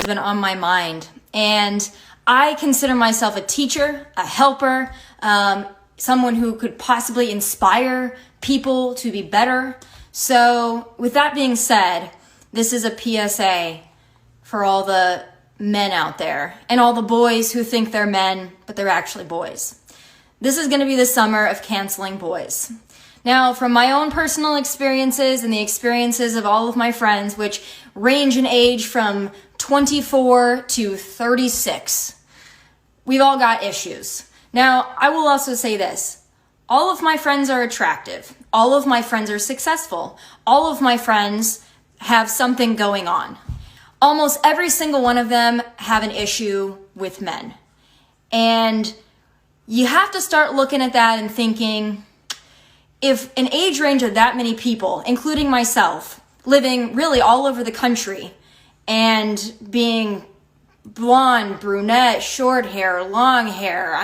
been on my mind, and I consider myself a teacher, a helper, someone who could possibly inspire people to be better. So with that being said, this is a PSA for all the men out there and all the boys who think they're men, but they're actually boys. This is going to be the summer of canceling boys. Now, from my own personal experiences and the experiences of all of my friends, which range in age from 24 to 36, we've all got issues. Now, I will also say this. All of my friends are attractive. All of my friends are successful. All of my friends have something going on. Almost every single one of them have an issue with men. And you have to start looking at that and thinking, if an age range of that many people, including myself, living really all over the country and being blonde, brunette, short hair, long hair,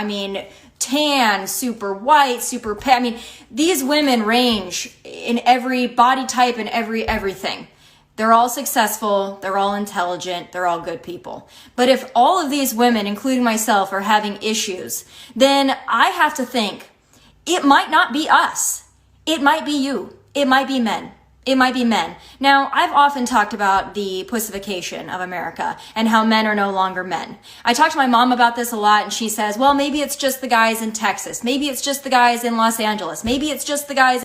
tan, super white, super pale. These women range in every body type and everything. They're all successful, they're all intelligent, they're all good people. But if all of these women, including myself, are having issues, then I have to think, it might not be us. It might be you. It might be men. It might be men. Now, I've often talked about the pussification of America and how men are no longer men. I talk to my mom about this a lot, and she says, well, maybe it's just the guys in Texas. Maybe it's just the guys in Los Angeles. Maybe it's just the guys.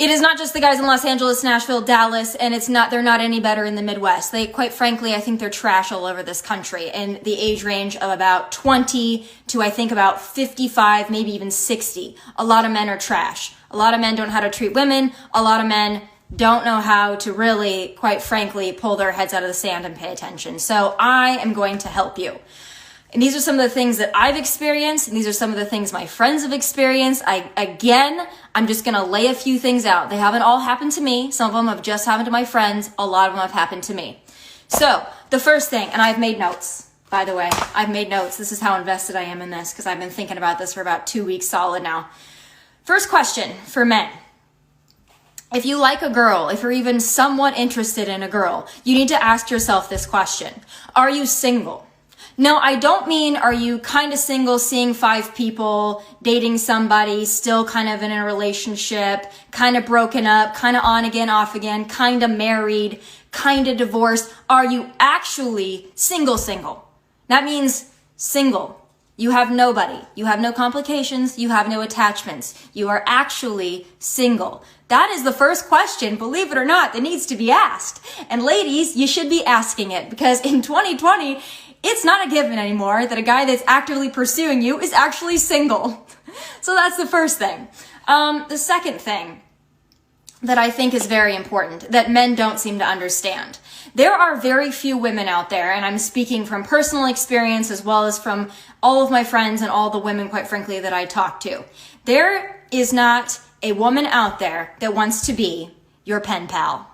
It is not just the guys in Los Angeles, Nashville, Dallas, and they're not any better in the Midwest. Quite frankly, I think they're trash all over this country in the age range of about 20 to I think about 55, maybe even 60. A lot of men are trash. A lot of men don't know how to treat women. A lot of men don't know how to really, quite frankly, pull their heads out of the sand and pay attention. So I am going to help you. And these are some of the things that I've experienced, and these are some of the things my friends have experienced. I'm just going to lay a few things out. They haven't all happened to me. Some of them have just happened to my friends. A lot of them have happened to me. So the first thing, and I've made notes, by the way. I've made notes. This is how invested I am in this, because I've been thinking about this for about 2 weeks solid now. First question for men. If you like a girl, if you're even somewhat interested in a girl, you need to ask yourself this question. Are you single? No, I don't mean are you kind of single, seeing 5 people, dating somebody, still kind of in a relationship, kind of broken up, kind of on again, off again, kind of married, kind of divorced. Are you actually single? That means single. You have nobody. You have no complications. You have no attachments. You are actually single. That is the first question, believe it or not, that needs to be asked. And ladies, you should be asking it, because in 2020, it's not a given anymore that a guy that's actively pursuing you is actually single. So that's the first thing. The second thing that I think is very important that men don't seem to understand. There are very few women out there, and I'm speaking from personal experience as well as from all of my friends and all the women, quite frankly, that I talk to. There is not a woman out there that wants to be your pen pal.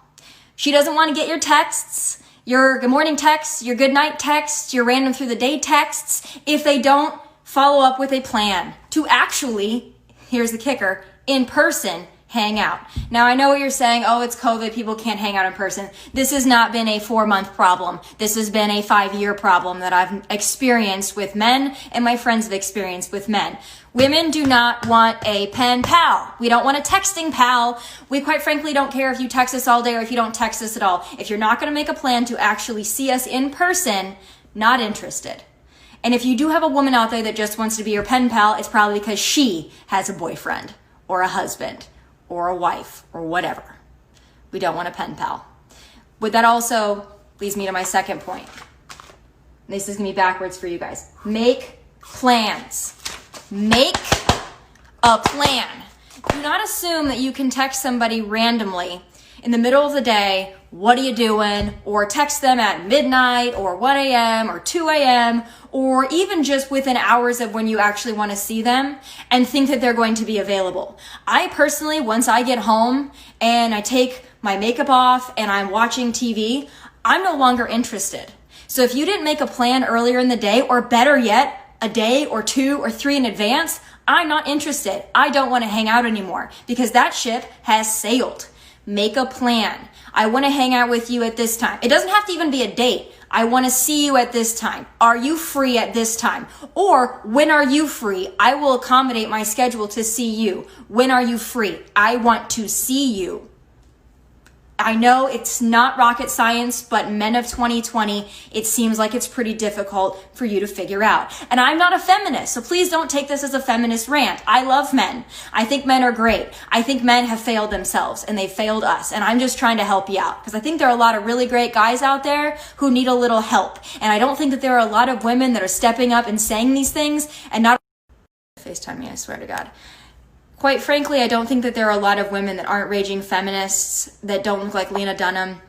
She doesn't want to get your texts, your good morning texts, your good night texts, your random through the day texts, if they don't follow up with a plan to actually, here's the kicker, in person, hang out. Now, I know what you're saying. Oh, it's COVID. People can't hang out in person. This has not been a 4-month problem. This has been a 5-year problem that I've experienced with men, and my friends have experienced with men. Women do not want a pen pal. We don't want a texting pal. We quite frankly don't care if you text us all day or if you don't text us at all. If you're not going to make a plan to actually see us in person, not interested. And if you do have a woman out there that just wants to be your pen pal, it's probably because she has a boyfriend or a husband or a wife or whatever. We don't want a pen pal. But that also leads me to my second point. This is going to be backwards for you guys. Make plans. Make a plan. Do not assume that you can text somebody randomly in the middle of the day, what are you doing? Or text them at midnight or 1 a.m. or 2 a.m. or even just within hours of when you actually want to see them and think that they're going to be available. I personally, once I get home and I take my makeup off and I'm watching TV, I'm no longer interested. So if you didn't make a plan earlier in the day, or better yet, a day or 2 or 3 in advance, I'm not interested. I don't want to hang out anymore because that ship has sailed. Make a plan. I want to hang out with you at this time. It doesn't have to even be a date. I want to see you at this time. Are you free at this time? Or when are you free? I will accommodate my schedule to see you. When are you free? I want to see you. I know it's not rocket science, but men of 2020, it seems like it's pretty difficult for you to figure out. And I'm not a feminist, so please don't take this as a feminist rant. I love men. I think men are great. I think men have failed themselves and they failed us. And I'm just trying to help you out because I think there are a lot of really great guys out there who need a little help. And I don't think that there are a lot of women that are stepping up and saying these things and not FaceTime me, I swear to God. Quite frankly, I don't think that there are a lot of women that aren't raging feminists that don't look like Lena Dunham.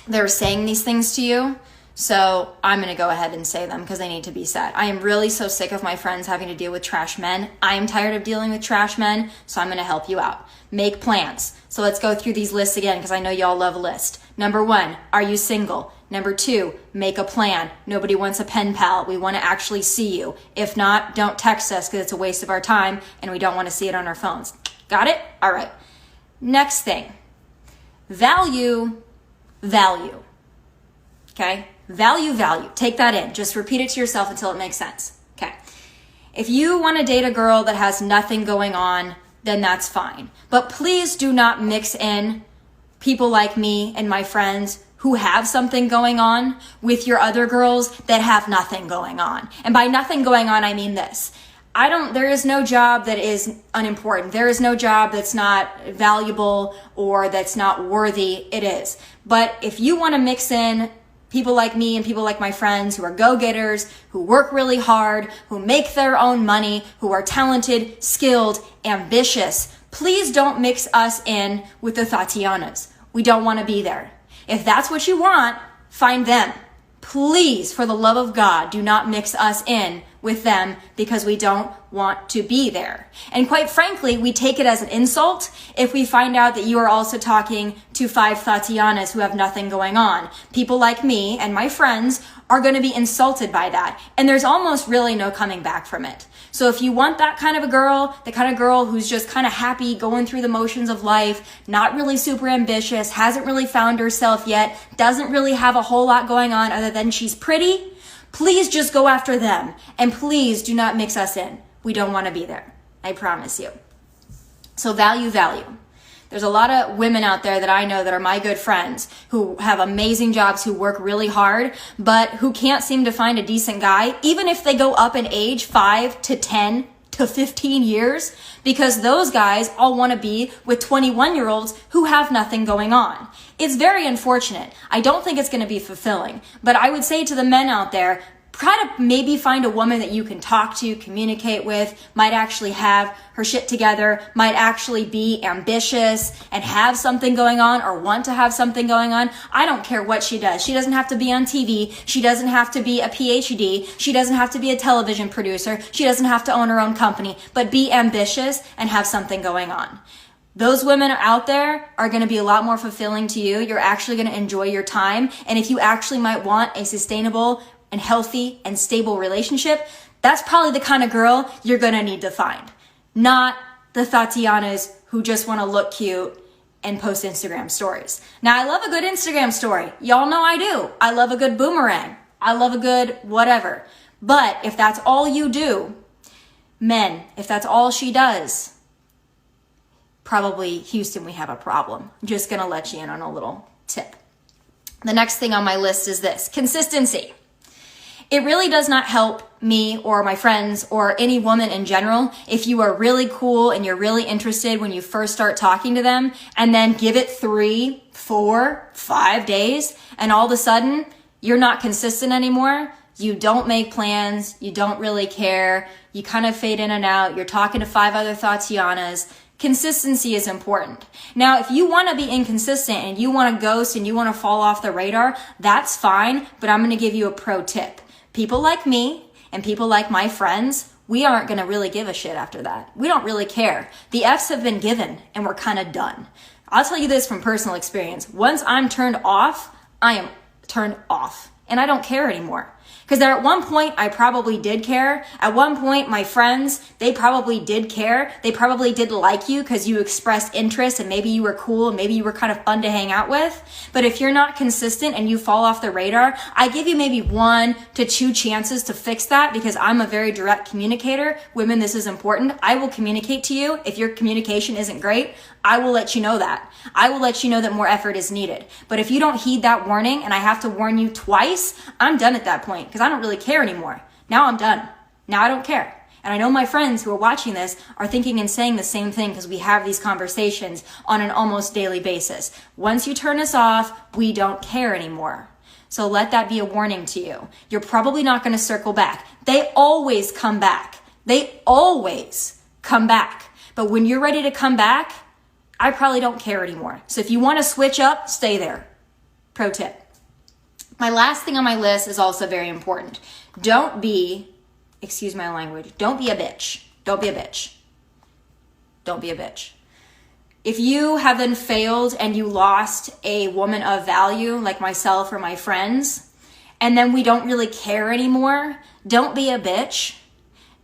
They're saying these things to you. So I'm going to go ahead and say them because they need to be said. I am really so sick of my friends having to deal with trash men. I am tired of dealing with trash men, so I'm going to help you out. Make plans. So let's go through these lists again because I know y'all love a list. Number 1, are you single? Number 2, make a plan. Nobody wants a pen pal. We want to actually see you. If not, don't text us because it's a waste of our time and we don't want to see it on our phones. Got it? All right. Next thing. Value. Okay? Value. Take that in. Just repeat it to yourself until it makes sense. Okay. If you want to date a girl that has nothing going on, then that's fine. But please do not mix in people like me and my friends who have something going on with your other girls that have nothing going on. And by nothing going on, I mean this. There is no job that is unimportant. There is no job that's not valuable or that's not worthy. It is. But if you want to mix in people like me and people like my friends who are go-getters, who work really hard, who make their own money, who are talented, skilled, ambitious, please don't mix us in with the Tatianas. We don't want to be there. If that's what you want, find them. Please, for the love of God, do not mix us in with them because we don't want to be there. And quite frankly, we take it as an insult if we find out that you are also talking to 5 Tatianas who have nothing going on. People like me and my friends are going to be insulted by that. And there's almost really no coming back from it. So if you want that kind of a girl, the kind of girl who's just kind of happy going through the motions of life, not really super ambitious, hasn't really found herself yet, doesn't really have a whole lot going on other than she's pretty, please just go after them. And please do not mix us in. We don't want to be there. I promise you. So value. There's a lot of women out there that I know that are my good friends who have amazing jobs, who work really hard, but who can't seem to find a decent guy, even if they go up in age 5 to 10 to 15 years, because those guys all want to be with 21-year-olds who have nothing going on. It's very unfortunate. I don't think it's going to be fulfilling, but I would say to the men out there, try to maybe find a woman that you can talk to, communicate with, might actually have her shit together, might actually be ambitious and have something going on or want to have something going on. I don't care what she does. She doesn't have to be on TV. She doesn't have to be a PhD. She doesn't have to be a television producer. She doesn't have to own her own company, but be ambitious and have something going on. Those women out there are going to be a lot more fulfilling to you. You're actually going to enjoy your time. And if you actually might want a sustainable and healthy and stable relationship, that's probably the kind of girl you're going to need to find. Not the Tatianas who just want to look cute and post Instagram stories. Now, I love a good Instagram story. Y'all know I do. I love a good boomerang. I love a good whatever. But if that's all you do, men, if that's all she does, probably Houston, we have a problem. I'm just going to let you in on a little tip. The next thing on my list is this: consistency. It really does not help me or my friends or any woman in general if you are really cool and you're really interested when you first start talking to them and then give it 3, 4, 5 days and all of a sudden you're not consistent anymore. You don't make plans. You don't really care. You kind of fade in and out. You're talking to 5 other Tatianas. Consistency is important. Now, if you want to be inconsistent and you want to ghost and you want to fall off the radar, that's fine, but I'm going to give you a pro tip. People like me and people like my friends, we aren't going to really give a shit after that. We don't really care. The F's have been given and we're kind of done. I'll tell you this from personal experience. Once I'm turned off, I am turned off and I don't care anymore. Because there at one point, I probably did care. At one point, my friends, they probably did care. They probably did like you because you expressed interest and maybe you were cool and maybe you were kind of fun to hang out with. But if you're not consistent and you fall off the radar, I give you maybe 1 to 2 chances to fix that because I'm a very direct communicator. Women, this is important. I will communicate to you. If your communication isn't great, I will let you know that. I will let you know that more effort is needed. But if you don't heed that warning and I have to warn you twice, I'm done at that point because I don't really care anymore. Now I'm done. Now I don't care. And I know my friends who are watching this are thinking and saying the same thing because we have these conversations on an almost daily basis. Once you turn us off, we don't care anymore. So let that be a warning to you. You're probably not going to circle back. They always come back. They always come back. But when you're ready to come back, I probably don't care anymore. So if you want to switch up, stay there. Pro tip. My last thing on my list is also very important. Don't be, excuse my language, don't be a bitch. Don't be a bitch. Don't be a bitch. If you have then failed and you lost a woman of value like myself or my friends, and then we don't really care anymore, don't be a bitch.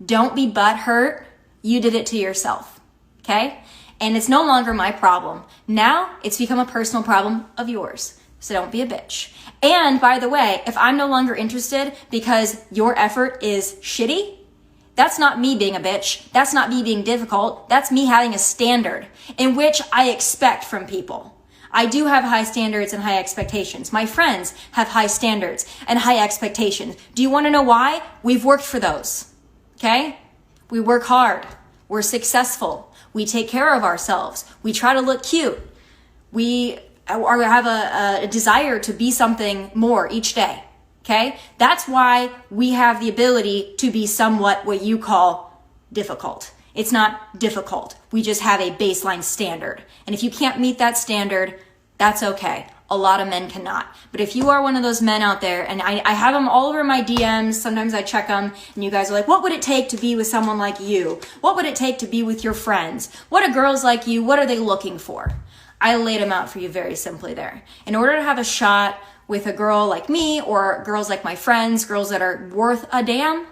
Don't be butthurt. You did it to yourself. Okay? And it's no longer my problem. Now it's become a personal problem of yours. So don't be a bitch. And by the way, if I'm no longer interested because your effort is shitty, that's not me being a bitch. That's not me being difficult. That's me having a standard in which I expect from people. I do have high standards and high expectations. My friends have high standards and high expectations. Do you want to know why? We've worked for those. Okay? We work hard. We're successful. We take care of ourselves. We try to look cute. We have a desire to be something more each day. Okay? That's why we have the ability to be somewhat what you call difficult. It's not difficult. We just have a baseline standard. And if you can't meet that standard, that's okay. A lot of men cannot. But if you are one of those men out there, and I have them all over my DMs, sometimes I check them, and you guys are like, what would it take to be with someone like you? What would it take to be with your friends? What are girls like you? What are they looking for? I laid them out for you very simply there. In order to have a shot with a girl like me or girls like my friends, girls that are worth a damn,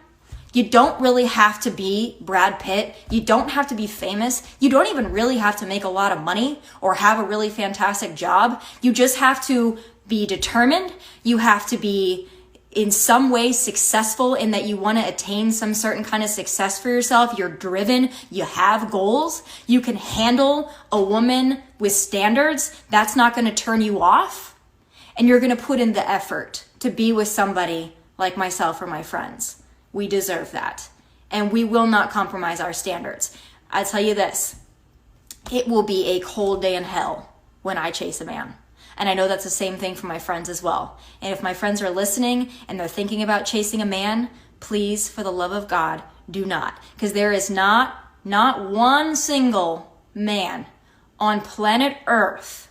you don't really have to be Brad Pitt. You don't have to be famous. You don't even really have to make a lot of money or have a really fantastic job. You just have to be determined. You have to be in some way successful in that you want to attain some certain kind of success for yourself. You're driven. You have goals. You can handle a woman with standards. That's not going to turn you off. And you're going to put in the effort to be with somebody like myself or my friends. We deserve that. And we will not compromise our standards. I tell you this, it will be a cold day in hell when I chase a man. And I know that's the same thing for my friends as well. And if my friends are listening and they're thinking about chasing a man, please, for the love of God, do not. Because there is not one single man on planet Earth,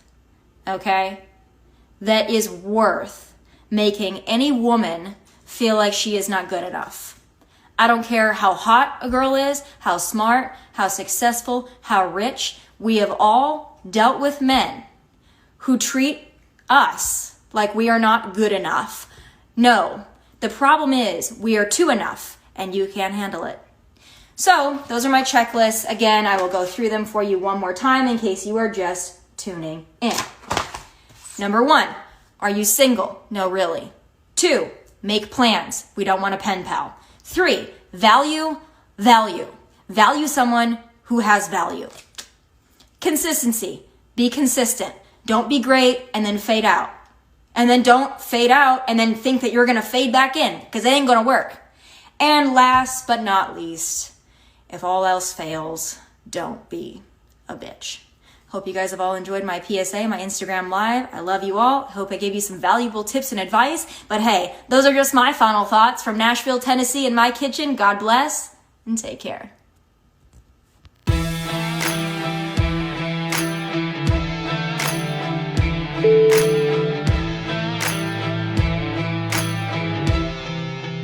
okay, that is worth making any woman feel like she is not good enough. I don't care how hot a girl is, how smart, how successful, how rich. We have all dealt with men who treat us like we are not good enough. No, the problem is we are too enough and you can't handle it. So those are my checklists. Again, I will go through them for you one more time in case you are just tuning in. Number 1, are you single? No, really. 2, make plans. We don't want a pen pal. 3, value. Value someone who has value. Consistency. Be consistent. Don't be great and then fade out. And then don't fade out and then think that you're going to fade back in because it ain't going to work. And last but not least, if all else fails, don't be a bitch. Hope you guys have all enjoyed my PSA, my Instagram Live. I love you all. Hope I gave you some valuable tips and advice. But hey, those are just my final thoughts from Nashville, Tennessee in my kitchen. God bless and take care.